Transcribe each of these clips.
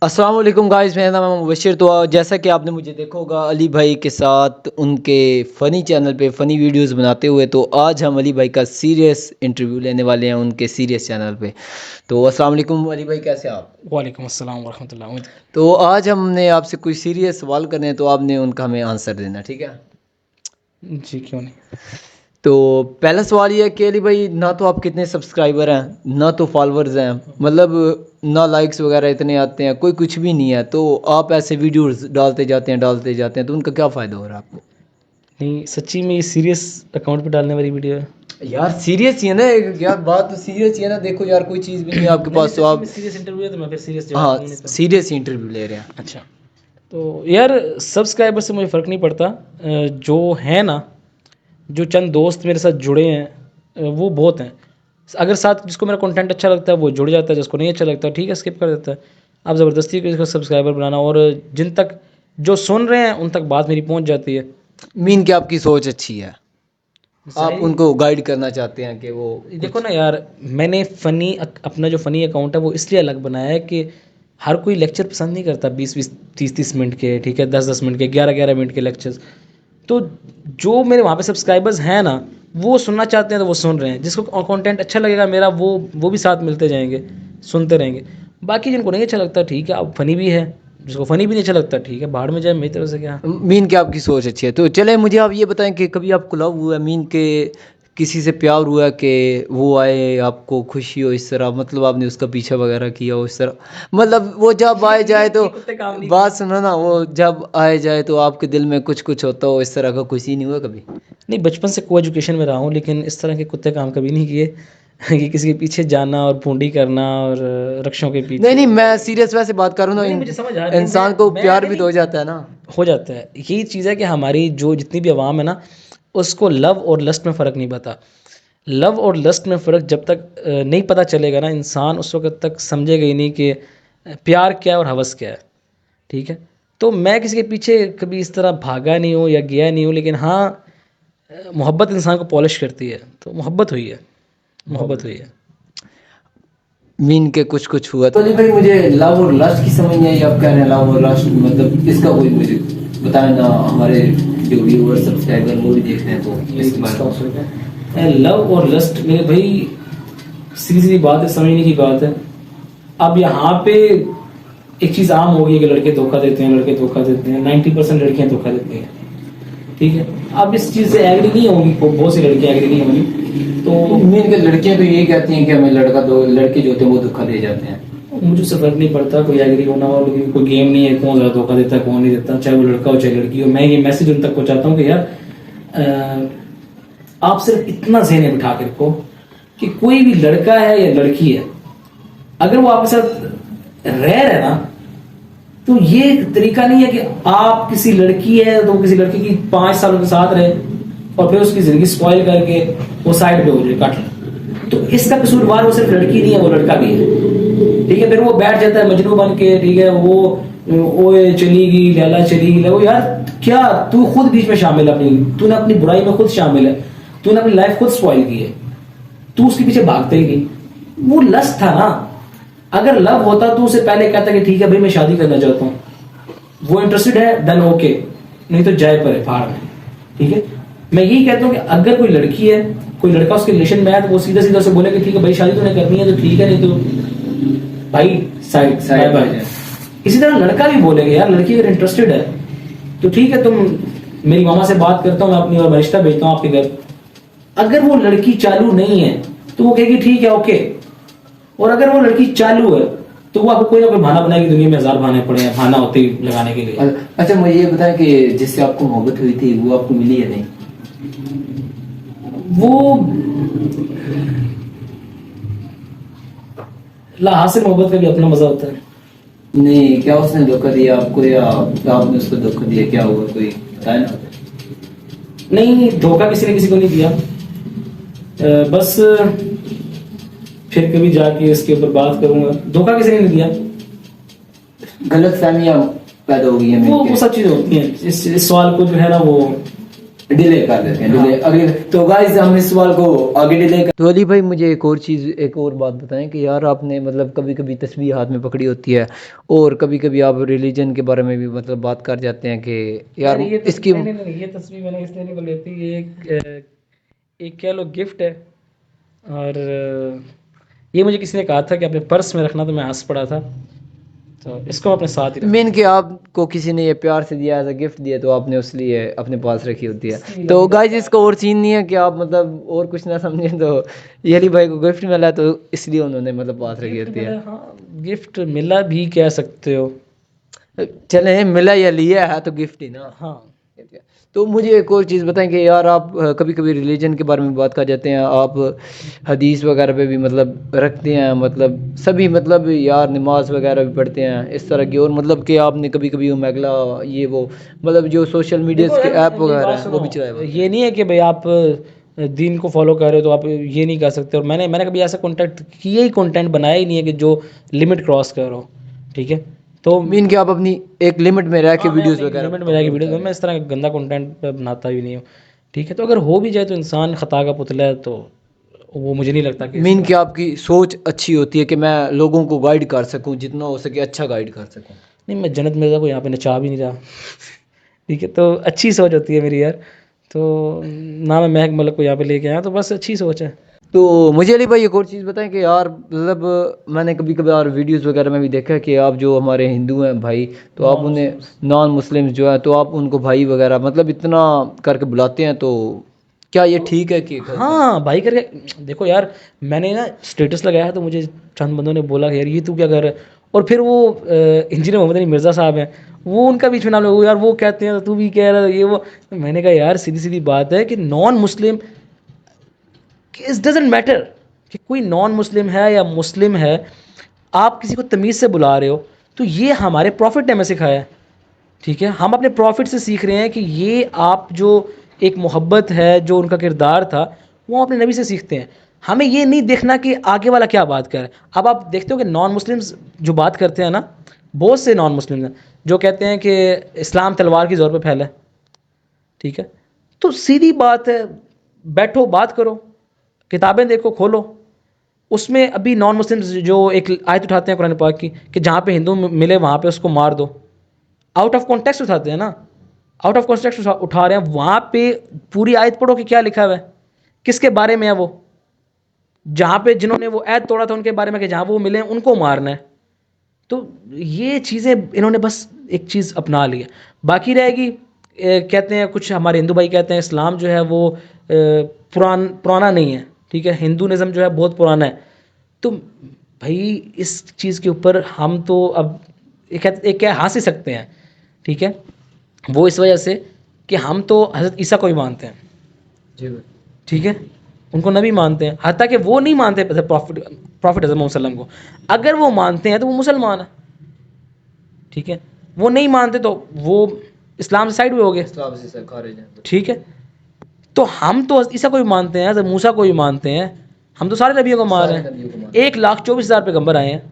अस्सलाम वालेकुम गाइस, मेरा नाम है मुबशिर। तो जैसा कि आपने मुझे देखा होगा अली भाई के साथ उनके फ़नी चैनल पे फ़नी वीडियोस बनाते हुए, तो आज हम अली भाई का सीरियस इंटरव्यू लेने वाले हैं उनके सीरियस चैनल पे। तो अस्सलाम वालेकुम अली भाई, कैसे हैं आप? वालेकुम अस्सलाम वरहमतुल्लाह। तो आज हमने आपसे कोई सीरियस सवाल करने हैं, तो आपने उनका हमें आंसर देना, ठीक है? जी क्यों नहीं। तो पहला सवाल ये है कि अली भाई, ना तो आप कितने सब्सक्राइबर हैं, ना तो फॉलोअर्स हैं, मतलब ना लाइक्स वगैरह इतने आते हैं, कोई कुछ भी नहीं है, तो आप ऐसे वीडियोस डालते जाते हैं तो उनका क्या फ़ायदा हो रहा है आपको? नहीं सच्ची में ये सीरियस अकाउंट पे डालने वाली वीडियो है। यार सीरियस ही है ना, यार बात तो सीरियस ही है ना। देखो यार, कोई चीज़ भी नहीं है आपके नहीं पास, तो सच्ची में आप सीरियस इंटरव्यू है तो मैं फिर सीरियस जवाब हाँ दूंगा, नहीं तो सीरियस ही इंटरव्यू ले रहे हैं। अच्छा। तो यार सब्सक्राइबर से मुझे फ़र्क नहीं पड़ता। जो है ना, जो चंद दोस्त मेरे साथ जुड़े हैं वो बहुत हैं। अगर साथ जिसको मेरा कंटेंट अच्छा लगता है वो जुड़ जाता है, जिसको नहीं अच्छा लगता ठीक है स्किप कर देता है। आप ज़बरदस्ती किसी को सब्सक्राइबर बनाना, और जिन तक जो सुन रहे हैं उन तक बात मेरी पहुंच जाती है। मीन कि आपकी सोच अच्छी है, आप जाहिर उनको गाइड करना चाहते हैं कि वो देखो कुछ। ना यार, मैंने अपना जो फ़नी अकाउंट है वो इसलिए अलग बनाया है कि हर कोई लेक्चर पसंद नहीं करता 20-20 30-30 मिनट के, ठीक है, 10-10 मिनट के, 11-11 मिनट के लेक्चर्स। तो जो मेरे वहाँ पे सब्सक्राइबर्स हैं ना, वो सुनना चाहते हैं तो वो सुन रहे हैं। जिसको कंटेंट अच्छा लगेगा मेरा, वो भी साथ मिलते जाएंगे, सुनते रहेंगे। बाकी जिनको नहीं अच्छा लगता ठीक है, अब फ़नी भी है, जिसको फ़नी भी नहीं अच्छा लगता ठीक है, बाहर में जाए, मेरी तरफ से क्या। मीन कि आपकी सोच अच्छी है। तो चले मुझे आप ये बताएं कि कभी आपको लव हुआ है, मीन के किसी से प्यार हुआ है कि वो आए, आपको खुशी हो इस तरह, मतलब आपने उसका पीछा वगैरह किया हो इस तरह, मतलब वो जब आए जाए तो, ये कुत्ते काम नहीं बात किए। सुनो ना, वो जब आए जाए तो आपके दिल में कुछ कुछ होता हो, इस तरह का खुशी नहीं हुआ कभी? नहीं, बचपन से को एजुकेशन में रहा हूँ, लेकिन इस तरह के कुत्ते काम कभी नहीं किए कि किसी के पीछे जाना और पूंडी करना और रक्षों के नहीं पीछे। नहीं, मैं सीरियस वैसे बात करूँ ना, नहीं नहीं, मुझे समझ आ रही है। इंसान को मैं प्यार भी नहीं तो हो जाता है ना। हो जाता है। यही चीज़ है कि हमारी जो जितनी भी आवाम है ना, उसको लव और लस्ट में फ़र्क नहीं पता। लव और लस्ट में फ़र्क जब तक नहीं पता चलेगा ना, इंसान उस वक्त तक समझेगा ही नहीं कि प्यार क्या है और हवस क्या है, ठीक है। तो मैं किसी के पीछे कभी इस तरह भागा नहीं हूँ या गया नहीं हूँ, लेकिन हाँ, मोहब्बत इंसान को पॉलिश करती है, तो मोहब्बत हुई है, मोहब्बत हुई है। मीन के कुछ कुछ हुआ तो। नहीं भाई, मुझे लव और लस्ट की समझ नहीं आई। आप कह रहे हैं लव और लस्ट, मतलब इसका कोई मुझे बताएं ना, हमारे जो व्यूअर सब्सक्राइबर वो भी देख रहे हैं तो इसके बारे में। लव और लस्ट मेरे भाई सीधी सीधी बात है, समझने की बात है। अब यहाँ पे एक चीज़ आम हो गई है कि लड़के धोखा देते हैं, लड़के धोखा देते हैं, 90% लड़कियां धोखा देती हैं, ठीक है। अब इस चीज़ से एग्री नहीं होंगी, बहुत सी लड़कियां एग्री नहीं होंगी। तो मीन के लड़कियां तो यही कहती हैं कि हमें लड़का दो, लड़के जो होते हैं वो धोखा दे जाते हैं। मुझे उससे फर्क नहीं पड़ता, कोई एग्री होना हो, लेकिन कोई गेम नहीं है कौन ज़्यादा धोखा देता है कौन नहीं देता, चाहे वो लड़का हो चाहे लड़की हो। मैं ये मैसेज उन तक पहुंचाता हूँ कि यार आप सिर्फ इतना ज़हन में बिठा के रखो कि कोई भी लड़का है या लड़की है, अगर वो आपके साथ रह रहे है ना, तो ये तरीका नहीं है कि आप किसी लड़की है तो किसी लड़की की 5 सालों के साथ रहे और फिर उसकी जिंदगी स्पॉइल करके वो साइड पे हो जाए, काट ले। तो इसका कसूरवार वो सिर्फ लड़की नहीं है, वो लड़का भी है, ठीक है। फिर वो बैठ जाता है मजनू बन के, ठीक है, वो ओए चली गई लैला चली गई। वो यार क्या, तू खुद बीच में शामिल है, तूने अपनी बुराई में खुद शामिल है, तूने अपनी लाइफ खुद स्पॉइल की है, तू उसके पीछे भागते ही नहीं। वो लस्ट था ना। अगर लव होता तो उसे पहले कहता कि ठीक है भाई मैं शादी करना चाहता हूँ, वो इंटरेस्टेड है देन ओके, नहीं तो जाए पर बाहर में, ठीक है। मैं यही कहता हूँ कि अगर कोई लड़की है, कोई लड़का उसके रिलेशन में है, तो वो सीधा सीधा से बोले कि ठीक है भाई शादी तूने करनी है तो ठीक है, नहीं तो भाई साइड साइड बाय। इसी तरह लड़का भी बोलेगा यार लड़की अगर इंटरेस्टेड है तो ठीक है, तुम मेरी मामा से बात करता हूँ मैं, अपनी और रिश्ता भेजता हूँ आपके घर। अगर वो लड़की चालू नहीं है तो वो कहेगी ठीक है ओके, और अगर वो लड़की चालू है तो वो आपको कोई ना कोई बहाना बनाएगी। दुनिया में 1000 बहाने पड़े हैं बहाना होते ही लगाने के लिए। अच्छा मुझे ये बताएं कि जिससे आपको मोहब्बत हुई थी वो आपको मिली या नहीं? वो हासिल मोहब्बत का भी अपना मजा होता है। नहीं, क्या उसने धोखा दिया आपको या आपने उसको धोखा दिया, क्या हुआ कोई बताए ना? नहीं, धोखा किसी ने किसी को नहीं दिया। बस फिर कभी जाके इसके ऊपर बात करूंगा। धोखा किसी ने नहीं दिया, गलत फहमियां पैदा हो गई है। वो सब चीजें होती हैं। इस सवाल को जो है ना वो डिले कर देते हैं, डिले अगले। तो गाइस हम इस सवाल को आगे डिले कर। तो अली भाई मुझे एक और चीज़, एक और बात बताएं कि यार आपने मतलब कभी कभी तस्बीह हाथ में पकड़ी होती है और कभी कभी आप रिलीजन के बारे में भी मतलब बात कर जाते हैं कि यार ये इसकी नहीं, ये तस्वीर मैंने इसलिए नहीं बोली थी, ये एक कह लो गिफ्ट है। और ये मुझे किसी ने कहा था कि अपने पर्स में रखना, तो मैं हंस पड़ा था, तो इसको अपने साथ ही मीन कि आपको किसी ने ये प्यार से दिया, एज अ गिफ्ट दिया, तो आपने उस लिए अपने पास रखी होती है। तो गाइस इसका और सीन नहीं है कि आप मतलब और कुछ ना समझें, तो ये अली भाई को गिफ्ट मिला तो इसलिए उन्होंने मतलब पास रखी होती है। हाँ, गिफ्ट मिला भी कह सकते हो। चले मिला या लिया है तो गिफ्ट ही ना। हाँ, तो मुझे एक और चीज़ बताएं कि यार आप कभी कभी रिलीजन के बारे में बात कर जाते हैं, आप हदीस वगैरह पे भी मतलब रखते हैं, मतलब सभी मतलब यार नमाज वगैरह भी पढ़ते हैं इस तरह की, और मतलब कि आपने कभी कभी ओमेगला ये वो मतलब जो सोशल मीडिया के ऐप वगैरह हैं वो भी चलाए हुए हैं। ये नहीं है कि भाई आप दीन को फॉलो कर रहे हो तो आप ये नहीं कर सकते। और मैंने कभी ऐसा कंटेंट किया ही, कंटेंट बनाया ही नहीं है कि जो लिमिट क्रॉस कर रहा हो, ठीक है। तो मीन कि आप अपनी एक लिमिट में रह के वीडियोस वगैरह लिमिट में जाके वीडियो, मैं इस तरह का गंदा कंटेंट बनाता भी नहीं हूँ, ठीक है। तो अगर हो भी जाए तो इंसान खता का पुतला है, तो वो मुझे नहीं लगता कि मीन कि आपकी सोच अच्छी होती है कि मैं लोगों को गाइड कर सकूं, जितना हो सके अच्छा गाइड कर सकूं। नहीं, मैं जन्नत मिर्ज़ा को यहाँ पे नचा भी नहीं रहा, ठीक है। तो अच्छी सोच होती है मेरी यार। तो ना मैं महक मलक को यहाँ पे लेके आया, तो बस अच्छी सोच है। तो मुझे अली भाई एक और चीज़ बताएं कि यार मतलब मैंने कभी कभार वीडियोस वगैरह में भी देखा है कि आप जो हमारे हिंदू हैं भाई, तो आप उन्हें नॉन मुस्लिम्स जो है तो आप उनको भाई वगैरह मतलब इतना करके बुलाते हैं, तो क्या ये ठीक है कि हाँ भाई करके देखो यार, मैंने ना स्टेटस लगाया है, तो मुझे चंद बंदों ने बोला कि यार ये तू क्या कर रहा है। और फिर वो इंजीनियर मोहम्मद अली मिर्ज़ा साहब हैं, वो उनका बीच में नाम लगा, यार वो कहते हैं तो तू भी कह रहा है ये वो। मैंने कहा यार सीधी सीधी बात है कि non Muslim, it doesn't matter कि कोई नॉन मुस्लिम है या मुस्लिम है, आप किसी को तमीज़ से बुला रहे हो, तो ये हमारे प्रॉफिट ने हमें सिखाया है, ठीक है। हम अपने प्रॉफिट से सीख रहे हैं कि ये आप जो एक मोहब्बत है, जो उनका किरदार था, वो अपने नबी से सीखते हैं। हमें ये नहीं देखना कि आगे वाला क्या बात कर रहा है। अब आप देखते हो कि नॉन मुस्लिम्स जो बात करते हैं ना, बहुत से नॉन मुस्लिम हैं जो कहते हैं कि इस्लाम तलवार की ज़ोर पे फैला है, ठीक है। तो सीधी बात है, बैठो बात करो, किताबें देखो खोलो, उसमें अभी नॉन मुस्लिम्स जो एक आयत उठाते हैं कुरान पाक की कि जहाँ पे हिंदू मिले वहाँ पे उसको मार दो, आउट ऑफ कॉन्टेक्स्ट उठाते हैं ना, आउट ऑफ कॉन्टेक्स्ट उठा रहे हैं। वहाँ पे पूरी आयत पढ़ो कि क्या लिखा हुआ है, किसके बारे में है वो, जहाँ पे जिन्होंने वो ऐद तोड़ा था उनके बारे में कि जहाँ वो मिले उनको मारना है। तो ये चीज़ें इन्होंने बस एक चीज़ अपना ली है। बाकी रहेगी कहते हैं कुछ हमारे हिंदू भाई कहते हैं इस्लाम जो है वो पुराना नहीं है, ठीक है, हिंदूइज़्म जो है बहुत पुराना है। तो भाई इस चीज़ के ऊपर हम तो अब एक क्या हंस ही सकते हैं, ठीक है। वो इस वजह से कि हम तो हज़रत ईसा को भी मानते हैं, जी ठीक है, उनको नबी मानते हैं। हत्ता कि वो नहीं मानते प्रॉफिट हज़रत मोहम्मद सल्लम को। अगर वो मानते हैं तो वो मुसलमान है, ठीक है। वो नहीं मानते तो वो इस्लाम से साइड में हो गए, ठीक है। तो हम तो ईसा को भी मानते हैं, हज़रत मूसा को भी मानते हैं, हम तो सारे नबियों को मान रहे हैं। 1,24,000 पैगंबर आए हैं,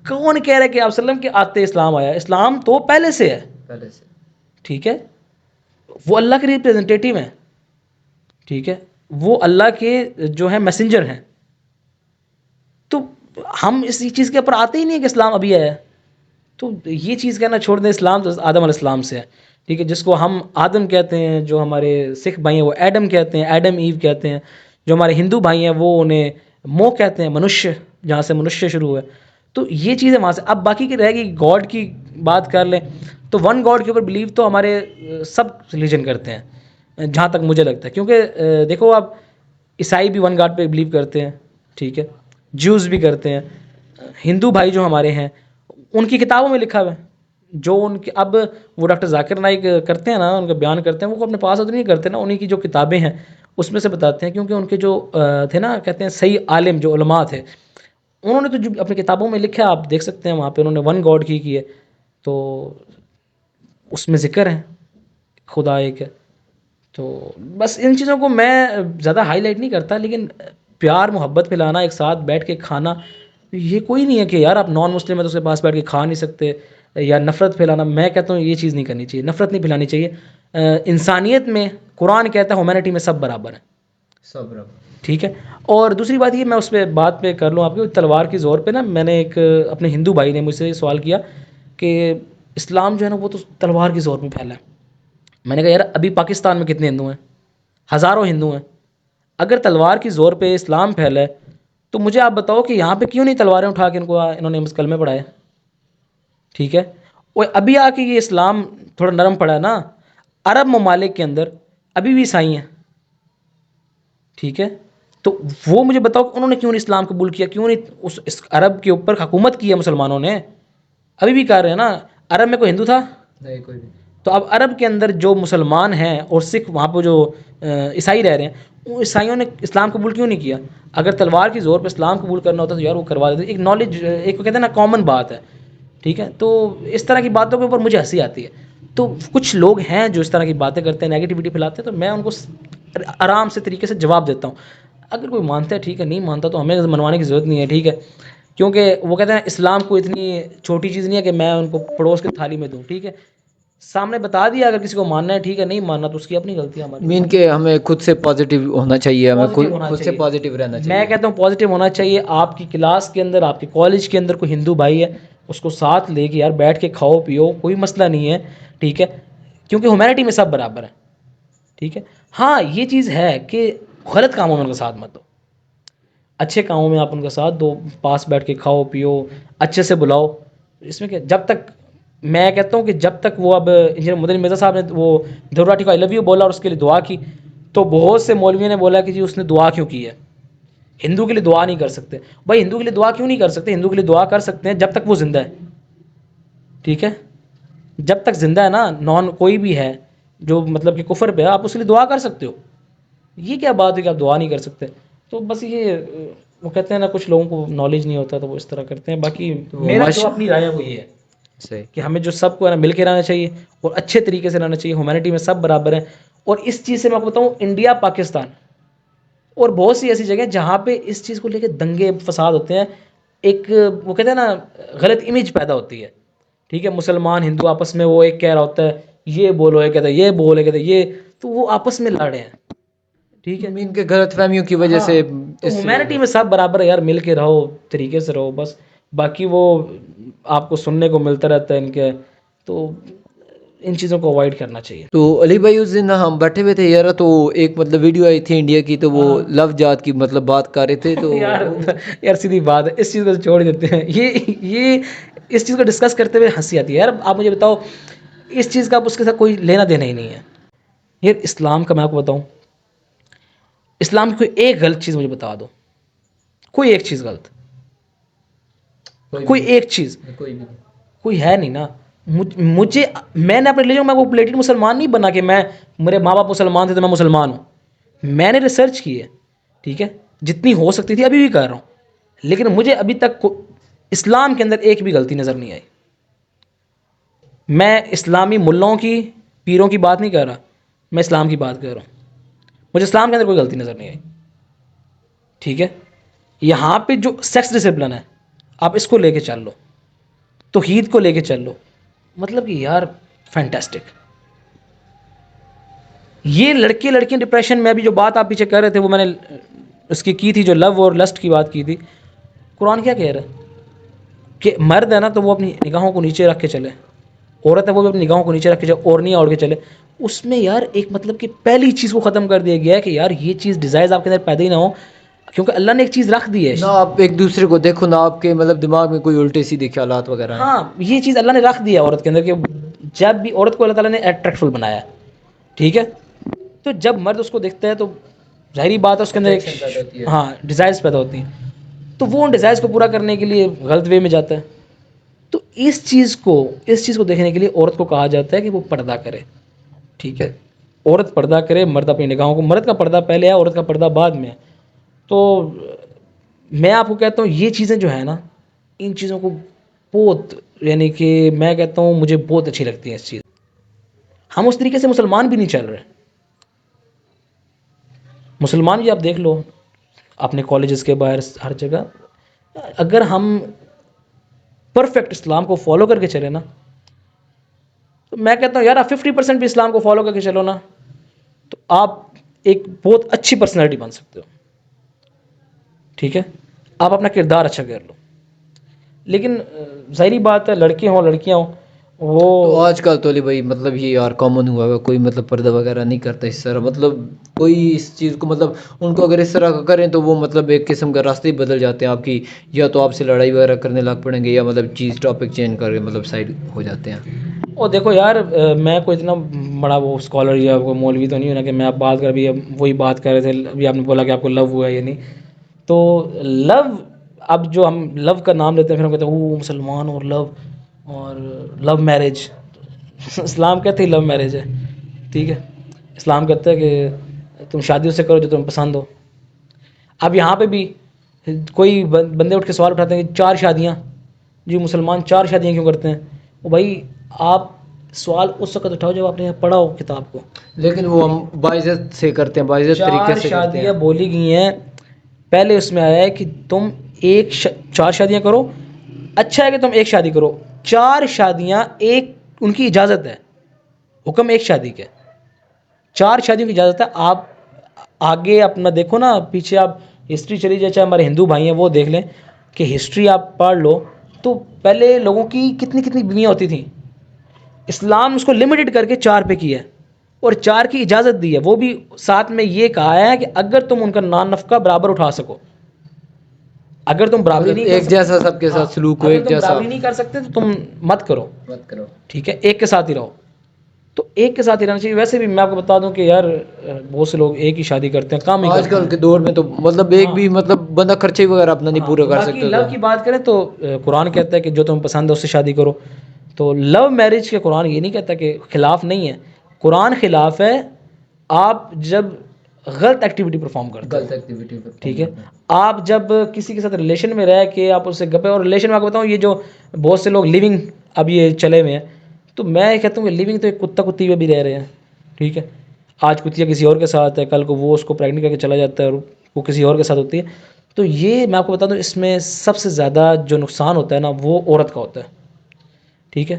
कौन कह रहा है कि आप सल्लम के आते इस्लाम आया? इस्लाम तो पहले से है, पहले से, ठीक है। वो अल्लाह के रिप्रेजेंटेटिव हैं, ठीक है, वो अल्लाह के जो है मैसेंजर हैं। तो हम इस चीज़ के ऊपर आते ही नहीं है कि इस्लाम अभी आया है। तो ये चीज़ कहना छोड़ दें, इस्लाम तो आदम अलैहिस्सलाम से है, ठीक है। जिसको हम आदम कहते हैं, जो हमारे सिख भाई हैं वो एडम कहते हैं, एडम ईव कहते हैं। जो हमारे हिंदू भाई हैं वो उन्हें मो कहते हैं, मनुष्य, जहाँ से मनुष्य शुरू हुआ। तो ये चीज़ें वहाँ से। अब बाकी की रहेगी गॉड की बात कर लें, तो वन गॉड के ऊपर बिलीव तो हमारे सब रिलीजन करते हैं जहाँ तक मुझे लगता है। क्योंकि देखो आप, ईसाई भी वन गॉड पे बिलीव करते हैं, ठीक है, ज्यूज़ भी करते हैं। हिंदू भाई जो हमारे हैं उनकी किताबों में लिखा हुआ है, जो उनके अब वो डॉक्टर जाकिर नाइक करते हैं ना, उनका बयान करते हैं, वो अपने पास तो नहीं करते ना, उन्हीं की जो किताबें हैं उसमें से बताते हैं। क्योंकि उनके जो थे ना, कहते हैं सही आलिम जो उलमा थे, उन्होंने तो जो अपनी किताबों में लिखा है आप देख सकते हैं, वहाँ पे उन्होंने वन गॉड की है। तो उसमें ज़िक्र है खुदा एक है। तो बस इन चीज़ों को मैं ज़्यादा हाईलाइट नहीं करता, लेकिन प्यार मोहब्बत मिलाना, एक साथ बैठ के खाना, ये कोई नहीं है कि यार आप नॉन मुस्लिम है तो उसके पास बैठ के खा नहीं सकते, या नफ़रत फैलाना। मैं कहता हूँ ये चीज़ नहीं करनी चाहिए, नफ़रत नहीं फैलानी चाहिए। इंसानियत में कुरान कहता है ह्यूमैनिटी में सब बराबर है, सब बराबर। ठीक है। और दूसरी बात ये, मैं उस पर बात पे कर लूँ आपकी, तलवार की ज़ोर पे ना, मैंने एक अपने हिंदू भाई ने मुझसे सवाल किया कि इस्लाम जो है ना वो तो तलवार की ज़ोर पे फैला है। मैंने कहा यार अभी पाकिस्तान में कितने हिंदू हैं, हज़ारों हिंदू हैं। अगर तलवार की ज़ोर पे इस्लाम फैला है तो मुझे आप बताओ कि यहाँ पे क्यों नहीं तलवारें उठा के इन्होंने कलमे पढ़ाए, ठीक है। और अभी आके ये इस्लाम थोड़ा नरम पड़ा है ना, अरब ममालिक के अंदर अभी भी ईसाई हैं, ठीक है। तो वो मुझे बताओ कि उन्होंने क्यों नहीं इस्लाम कबूल किया, क्यों नहीं इस अरब के ऊपर हुकूमत की है मुसलमानों ने, अभी भी कर रहे हैं ना। अरब में कोई हिंदू था नहीं, कोई भी। तो अब अरब के अंदर जो मुसलमान हैं और सिख वहाँ पर जो ईसाई रह रहे हैं, वो ईसाइयों ने इस्लाम कबूल क्यों नहीं किया। अगर तलवार की ज़ोर पर इस्लाम कबूल करना होता तो यार वो करवा देते। एक नॉलेज, एक कहते हैं ना कॉमन बात है, ठीक है। तो इस तरह की बातों के ऊपर मुझे हंसी आती है। तो कुछ लोग हैं जो इस तरह की बातें करते हैं, नेगेटिविटी फैलाते हैं, तो मैं उनको आराम से तरीके से जवाब देता हूँ। अगर कोई मानता है ठीक है, नहीं मानता तो हमें मनवाने की ज़रूरत नहीं है, ठीक है। क्योंकि वो कहते हैं इस्लाम को इतनी छोटी चीज़ नहीं है कि मैं उनको पड़ोस की थाली में दूँ, ठीक है। सामने बता दिया, अगर किसी को मानना है ठीक है, नहीं मानना तो उसकी अपनी गलती है, हमारी मीन के हमें खुद से पॉजिटिव होना चाहिए, हमें पॉजिटिव होना खुद से चाहिए। पॉजिटिव रहना चाहिए। मैं कहता हूँ पॉजिटिव होना चाहिए। आपकी क्लास के अंदर, आपके कॉलेज के अंदर कोई हिंदू भाई है, उसको साथ लेके यार बैठ के खाओ पियो, कोई मसला नहीं है, ठीक है। क्योंकि ह्यूमैनिटी में सब बराबर है, ठीक है। हाँ ये चीज़ है कि गलत कामों में उनका साथ मत दो, अच्छे कामों में आप उनका साथ दो, पास बैठ के खाओ पियो, अच्छे से बुलाओ। इसमें क्या, जब तक, मैं कहता हूँ कि जब तक वो, अब इंजीनियर मदनी मिर्ज़ा साहब ने वो ध्रुव को आई लव यू बोला और उसके लिए दुआ की, तो बहुत से मौलवियों ने बोला कि जी उसने दुआ क्यों की है, हिंदू के लिए दुआ नहीं कर सकते। भाई हिंदू के लिए दुआ क्यों नहीं कर सकते, हिंदू के लिए दुआ कर सकते हैं जब तक वो जिंदा है, ठीक है। जब तक जिंदा है ना, नॉन कोई भी है जो मतलब कि कुफर पे है, आप उसके लिए दुआ कर सकते हो। ये क्या बात है कि आप दुआ नहीं कर सकते। तो बस ये वो कहते हैं ना, कुछ लोगों को नॉलेज नहीं होता तो वो इस तरह करते हैं। बाकी तो मेरा जो अपनी राय है वो ये है सही। कि हमें जो सबको है ना मिल के रहना चाहिए और अच्छे तरीके से रहना चाहिए। ह्यूमैनिटी में सब बराबर है। और इस चीज़ से मैं आपको बताऊँ, इंडिया, पाकिस्तान और बहुत सी ऐसी जगह जहाँ पे इस चीज़ को लेकर दंगे फसाद होते हैं, एक वो कहते हैं ना गलत इमेज पैदा होती है, ठीक है। मुसलमान हिंदू आपस में, वो एक कह रहा होता है ये बोलो, ये कहता है ये बोलो, कहते हैं ये, तो वो आपस में लड़ रहे हैं, ठीक है। मीन के गलत फहमियों की वजह से तो ह्यूमैनिटी में सब बराबर है यार, मिल के रहो, तरीके से रहो बस। बाकी वो आपको सुनने को मिलता रहता है इनके, तो इन चीज़ों को अवॉइड करना चाहिए। तो अली भाई उस दिन हम बैठे हुए थे यार, तो एक मतलब वीडियो आई थी इंडिया की, तो वो लव जात की मतलब बात कर रहे थे, तो यार सीधी बात है, इस चीज़ को तो छोड़ ही देते हैं। ये इस चीज़ को डिस्कस करते हुए हंसी आती है यार। आप मुझे बताओ, इस चीज़ का उसके साथ कोई लेना देना ही नहीं है यार। इस्लाम का मैं आपको बताऊं, इस्लाम की कोई एक गलत चीज़ मुझे बता दो, कोई एक चीज़ गलत, कोई एक चीज़, कोई है नहीं ना। मुझे, मैंने अपने रिलीजन में वो प्लेटेड मुसलमान नहीं बना कि मैं, मेरे माँ बाप मुसलमान थे तो मैं मुसलमान हूँ। मैंने रिसर्च की है, ठीक है, जितनी हो सकती थी, अभी भी कर रहा हूँ। लेकिन मुझे अभी तक इस्लाम के अंदर एक भी गलती नज़र नहीं आई। मैं इस्लामी मुल्लों की, पीरों की बात नहीं कर रहा, मैं इस्लाम की बात कर रहा हूँ। मुझे इस्लाम के अंदर कोई गलती नज़र नहीं आई, ठीक है। यहाँ पे जो सेक्स डिसिप्लिन है, आप इसको लेके चल लो, तौहीद को लेके चल लो, मतलब कि यार फैंटास्टिक। ये लड़के लड़कियां डिप्रेशन में, अभी जो बात आप पीछे कर रहे थे वो मैंने उसकी की थी, जो लव और लस्ट की बात की थी। कुरान क्या कह रहा है कि मर्द है ना तो वो अपनी निगाहों को नीचे रख के चले, औरत है वो भी अपनी निगाहों को नीचे रख के चले, ओढ़नियाँ ओढ़ के चले। उसमें यार एक मतलब कि पहली चीज़ को ख़त्म कर दिया गया है कि यार ये चीज़ डिज़ायर्स आपके अंदर पैदा ही ना हो, क्योंकि अल्लाह ने एक चीज़ रख दी है ना आप एक दूसरे को देखो, ना आपके मतलब दिमाग में कोई उल्टे सीधे ख्यालात वगैरह हैं। हाँ ये चीज़ अल्लाह ने रख दिया औरत के अंदर कि जब भी औरत को अल्लाह ताला ने अट्रैक्टफुल बनाया, ठीक है। तो जब मर्द उसको देखता है तो जाहिर बात है उसके अंदर एक, हाँ, डिज़ायर्स पैदा होती हैं। तो वो उन डिज़ायर्स को पूरा करने के लिए गलत वे में जाता है। तो इस चीज़ को देखने के लिए औरत को कहा जाता है कि वो पर्दा करे, ठीक है। औरत पर्दा करे, मर्द अपनी निगाहों को, मर्द का पर्दा पहले है, औरत का पर्दा बाद में है। तो मैं आपको कहता हूँ ये चीज़ें जो है ना, इन चीज़ों को बहुत, यानी कि मैं कहता हूँ मुझे बहुत अच्छी लगती है इस चीज़। हम उस तरीके से मुसलमान भी नहीं चल रहे। मुसलमान भी आप देख लो अपने कॉलेजेस के बाहर हर जगह, अगर हम परफेक्ट इस्लाम को फॉलो करके चले ना, तो तो मैं कहता हूँ यार आप 50% भी इस्लाम को फॉलो करके चलो ना, तो आप एक बहुत अच्छी पर्सनैलिटी बन सकते हो, ठीक है, आप अपना किरदार अच्छा कर लो। लेकिन ज़ाहिरी बात है, लड़के हों लड़कियाँ हों, वो तो आजकल तो अली भाई मतलब ये यार कॉमन हुआ है, कोई मतलब पर्दा वगैरह नहीं करता इस तरह, मतलब कोई इस चीज़ को मतलब उनको अगर इस तरह का करें तो वो मतलब एक किस्म का रास्ते ही बदल जाते हैं आपकी, या तो आपसे लड़ाई वगैरह करने लग पड़ेंगे या मतलब चीज़ टॉपिक चेंज करके मतलब साइड हो जाते हैं। और देखो यार मैं कोई इतना बड़ा वो स्कॉलर या कोई मौलवी तो नहीं हूं ना कि मैं आप बात कर, अभी अब वही बात कर रहे थे, अभी आपने बोला कि आपको लव हुआ है या नहीं, तो लव, अब जो हम लव का नाम लेते हैं फिर हम कहते हैं वो मुसलमान और लव और लव मैरिज। इस्लाम कहते ही लव मैरिज है, ठीक है। इस्लाम कहता है कि तुम शादी उससे करो जो तुम्हें पसंद हो। अब यहाँ पे भी कोई बंदे उठ के सवाल उठाते हैं कि 4 शादियाँ, जी मुसलमान 4 शादियाँ क्यों करते हैं? वो भाई आप सवाल उस वक्त उठाओ जब आपने यहाँ पढ़ा हो किताब को। लेकिन वो हम बाइज़्ज़त से करते हैं, बाइज़्ज़त तरीके 4 से करते शादियाँ हैं। बोली गई हैं, पहले उसमें आया है कि तुम 4 शादियाँ करो, अच्छा है कि तुम एक शादी करो। 4 शादियाँ एक उनकी इजाज़त है, हुक्म एक शादी के, 4 शादियों की इजाज़त है। आप आगे अपना देखो ना, पीछे आप हिस्ट्री चली जाए, चाहे हमारे हिंदू भाई हैं वो देख लें कि हिस्ट्री आप पढ़ लो, तो पहले लोगों की कितनी कितनी बीवियाँ होती थी। इस्लाम उसको लिमिटेड करके 4 पे किया है और 4 की इजाज़त दी है, वो भी साथ में ये कहा है कि अगर तुम उनका नान नफका बराबर उठा सको, अगर तुम बराबरी मतलब नहीं कर एक सकते, जैसा सबके हाँ, साथ सलूक हो, अगर एक तुम जैसा बराबरी नहीं कर सकते तो तुम मत करो, मत करो। ठीक है, एक के साथ ही रहो। तो एक के साथ ही रहना चाहिए। वैसे भी मैं आपको बता दूं कि यार बहुत से लोग एक ही शादी करते हैं, काम ही करते आजकल हैं। के दौर में तो मतलब एक हाँ भी मतलब बंदा खर्चे वगैरह अपना नहीं हाँ, पूरा तो कर बाकी सकते तो लव की बात करें तो कुरान कहता है कि जो तुम्हें पसंद है उससे शादी करो। तो लव मैरिज के कुरान ये नहीं कहता कि खिलाफ नहीं है, कुरान खिलाफ है आप जब गलत एक्टिविटी परफॉर्म करते गलत हो, एक्टिविटी पर ठीक है। आप जब किसी के साथ रिलेशन में रह के आप उससे गपे, और रिलेशन में आपको बताऊँ ये जो बहुत से लोग लिविंग अब ये चले हुए हैं, तो मैं ये कहता हूँ कि लिविंग तो एक कुत्ता कुत्ती में भी रह रहे हैं, ठीक है। आज कुतिया किसी और के साथ है, कल को वो उसको प्रेग्नेंट करके चला जाता है और वो किसी और के साथ होती है। तो ये मैं आपको बता दूँ, इसमें सबसे ज़्यादा जो नुकसान होता है ना वो औरत का होता है, ठीक है।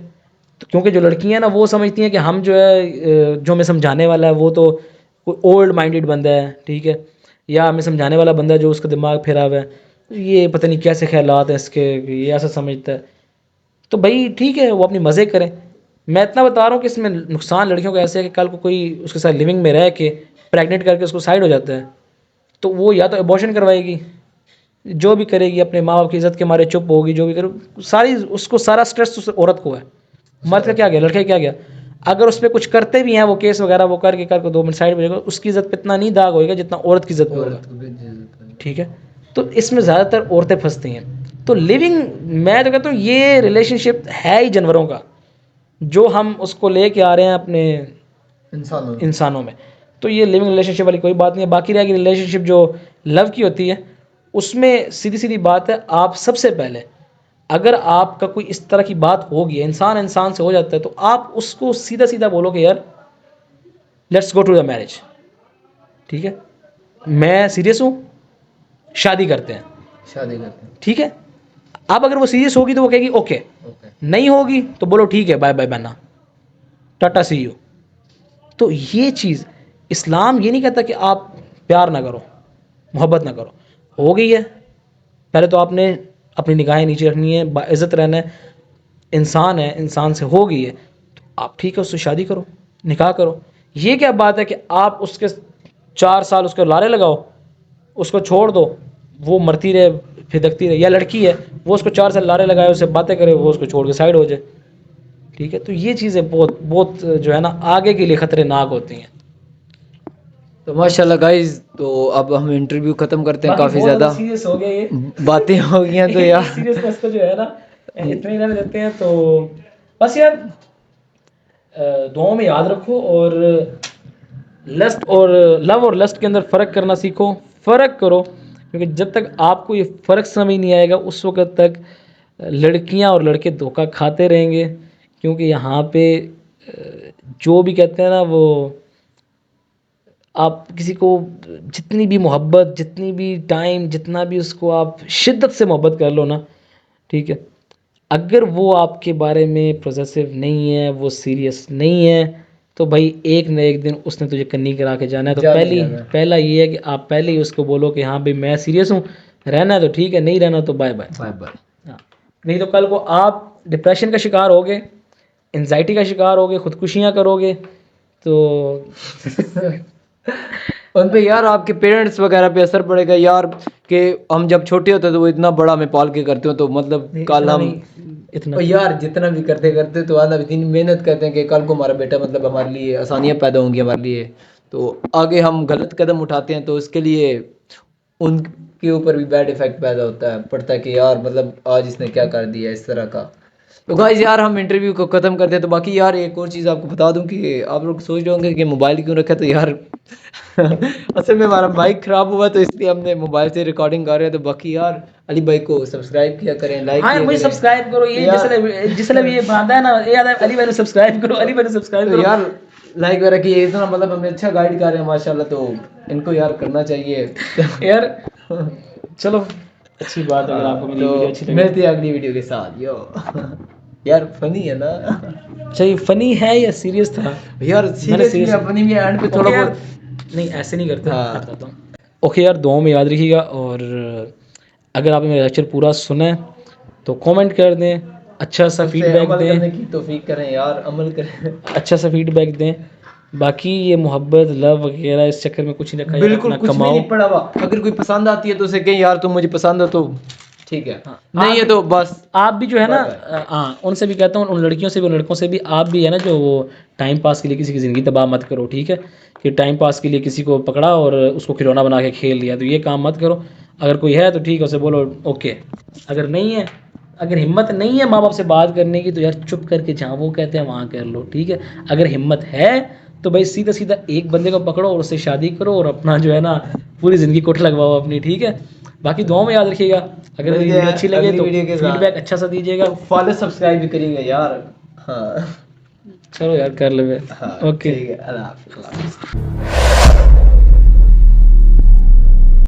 तो क्योंकि जो लड़कियां ना वो समझती हैं कि हम जो है जो हमें समझाने वाला है वो तो कोई ओल्ड माइंडेड बंदा है, ठीक है, या हमें समझाने वाला बंदा जो उसका दिमाग फेरा हुआ है, तो ये पता नहीं कैसे ख्यालात हैं इसके, ये ऐसा समझता है। तो भाई ठीक है, वो अपनी मज़े करें। मैं इतना बता रहा हूँ कि इसमें नुकसान लड़कियों का ऐसे है कि कल को कोई उसके साथ लिविंग में रह के प्रेग्नेंट करके उसको साइड हो जाता है, तो वो या तो अबॉर्शन करवाएगी, जो भी करेगी अपने माँ बाप की इज्जत के मारे चुप होगी, जो भी करे सारी उसको सारा स्ट्रेस उस औरत को है। मर्द का क्या गया, लड़के का क्या गया? अगर उस पर कुछ करते भी हैं वो केस वगैरह वो करके 2 मिनट साइड में जाएगा, उसकी इज्जत पे इतना नहीं दाग होएगा जितना औरत की इज्जत पे होगा, ठीक है। तो इसमें ज़्यादातर औरतें फंसती हैं। तो लिविंग, मैं तो कहता हूँ ये रिलेशनशिप है ही जानवरों का, जो हम उसको लेके आ रहे हैं अपने इंसानों में। तो ये लिविंग रिलेशनशिप वाली कोई बात नहीं है। बाकी रहेगी रिलेशनशिप जो लव की होती है, उसमें सीधी सीधी बात है, आप सबसे पहले अगर आपका कोई इस तरह की बात होगी, इंसान इंसान से हो जाता है, तो आप उसको सीधा सीधा बोलो कि यार let's go to the marriage, ठीक है, मैं सीरियस हूँ, शादी करते हैं, शादी करते हैं। ठीक है। अब अगर वो सीरियस होगी तो वो कहेगी ओके, नहीं होगी तो बोलो ठीक है बाय बाय बना, टाटा सी यू। तो ये चीज़, इस्लाम ये नहीं कहता कि आप प्यार ना करो, मोहब्बत ना करो। हो गई है, पहले तो आपने अपनी निगाहें नीचे रखनी है, बाइज़्ज़त रहना है, इंसान है, इंसान से हो गई है तो आप ठीक है उससे शादी करो, निकाह करो। ये क्या बात है कि आप उसके 4 साल उसके लारे लगाओ, उसको छोड़ दो, वो मरती रहे फिदकती रहे, या लड़की है वो उसको 4 साल लारे लगाए, उससे बातें करे, वो उसको छोड़ के साइड हो जाए, ठीक है। तो ये चीज़ें बहुत बहुत जो है ना आगे के लिए ख़तरनाक होती हैं। तो माशाल्लाह गाइस, तो अब हम इंटरव्यू ख़त्म करते हैं, बाकी काफ़ी बहुत ज़्यादा सीरियस हो गया ये, बातें हो गई हैं तो यार सीरियसनेस को जो है ना इतने ही रहने देते हैं। तो बस यार दुआओं में याद रखो, और लस्ट और लव और लस्ट के अंदर फ़र्क करना सीखो, फ़र्क करो, क्योंकि जब तक आपको ये फ़र्क समझ नहीं आएगा उस वक्त तक लड़कियां और लड़के धोखा खाते रहेंगे। क्योंकि यहाँ पे जो भी कहते हैं ना वो, आप किसी को जितनी भी मोहब्बत, जितनी भी टाइम, जितना भी उसको आप शिद्दत से मोहब्बत कर लो ना, ठीक है, अगर वो आपके बारे में पॉजिटिव नहीं है, वो सीरियस नहीं है, तो भाई एक न एक दिन उसने तुझे कन्नी करा के जाना है। तो पहला ये है कि आप पहले ही उसको बोलो कि हाँ भाई मैं सीरियस हूँ, रहना है तो ठीक है, नहीं रहना तो बाय बाय। Bye bye. हाँ, नहीं तो कल को आप डिप्रेशन का शिकार होगे, एंजाइटी का शिकार होगे, खुदकुशियाँ करोगे तो उन पे यार आपके पेरेंट्स वगैरह पे असर पड़ेगा यार, कि हम जब छोटे होते तो वो इतना बड़ा हमें पाल के करते हो, तो मतलब कल हम इतना और यार जितना भी करते करते तो आधा इतनी मेहनत करते हैं कि कल को हमारा बेटा मतलब हमारे लिए आसानियाँ पैदा होंगी हमारे लिए, तो आगे हम गलत कदम उठाते हैं तो उसके लिए उनके ऊपर भी बैड इफेक्ट पैदा होता है पड़ता है कि यार मतलब आज इसने क्या कर दिया इस तरह का। तो गाइस यार हम इंटरव्यू को ख़त्म करते हैं। तो बाकी यार एक और चीज़ आपको बता दूं कि आप लोग सोच रहे होंगे कि मोबाइल क्यों रखा, तो यार असल में हमारा माइक ख़राब हुआ तो इसलिए हमने मोबाइल से रिकॉर्डिंग कर रहे हैं। तो बाकी यार अली भाई को सब्सक्राइब किया करें, लाइक हाँ किया मुझे करें। सब्सक्राइब करो, ये जिसने भी ये बनाता है ना, ये याद है अली भाई ने सब्सक्राइब करो, अली भाई ने सब्सक्राइब तो करो यार लाइक वगैरह की इतना मतलब हमें अच्छा गाइड कर रहे हैं माशाल्लाह, तो इनको यार करना चाहिए। यार चलो अच्छी बात है, अगर आपको मेरी वीडियो अच्छी तो लगी। मिलते हैं अगली वीडियो के साथ। यो यार फनी है ना चाहिए फनी है या सीरियस था? यार, serious- सीरियसली फनी भी एंड पे थोड़ा ओके यार, बहुत। नहीं ऐसे नहीं करते। हाँ। मैं बताता हूँ। ओके यार, दुआओं में याद रखिएगा, और अगर आपने मेरा लेक्चर पूरा सुना है तो कमेंट कर दें, अच्छा सा उससे फीडबैक अमल करने दें, की तौफीक करें यार, अमल करें। अच्छा सा फीडबैक दें। बाकी ये मोहब्बत लव वगैरह इस चक्कर में कुछ नहीं रखा यार, बिल्कुल अपना कुछ भी कमाओ। नहीं पड़ा हुआ। अगर कोई पसंद आती है तो उसे कहें यार तुम मुझे पसंद हो तो ठीक है, हाँ, नहीं है आप- तो बस। आप भी जो है ना, बाय हाँ उनसे भी कहता हूँ, उन लड़कियों से भी, उन लड़कों से भी, आप भी है ना जो वो टाइम पास के लिए किसी की ज़िंदगी तबाह मत करो, ठीक है? कि टाइम पास के लिए किसी को पकड़ा और उसको खिलौना बना के खेल लिया, तो ये काम मत करो। अगर कोई है तो ठीक है, उसे बोलो ओके। अगर नहीं है, अगर हिम्मत नहीं है माँ बाप से बात करने की, तो यार चुप करके जहाँ वो कहते हैं वहाँ कर लो, ठीक है? अगर हिम्मत है तो भाई सीधा सीधा एक बंदे को पकड़ो और उससे शादी करो, और अपना जो है ना पूरी ज़िंदगी कोठ लगवाओ अपनी, ठीक है? बाकी दुआओं में याद रखिएगा। अगर मेरी वीडियो अच्छी लगे अगली तो वीडियो के साथ फीडबैक अच्छा सा दीजिएगा। फॉलो सब्सक्राइब भी करिएगा यार। हाँ चलो यार कर ले। हाँ ओके। ठीक है, अल्लाह हाफिज़।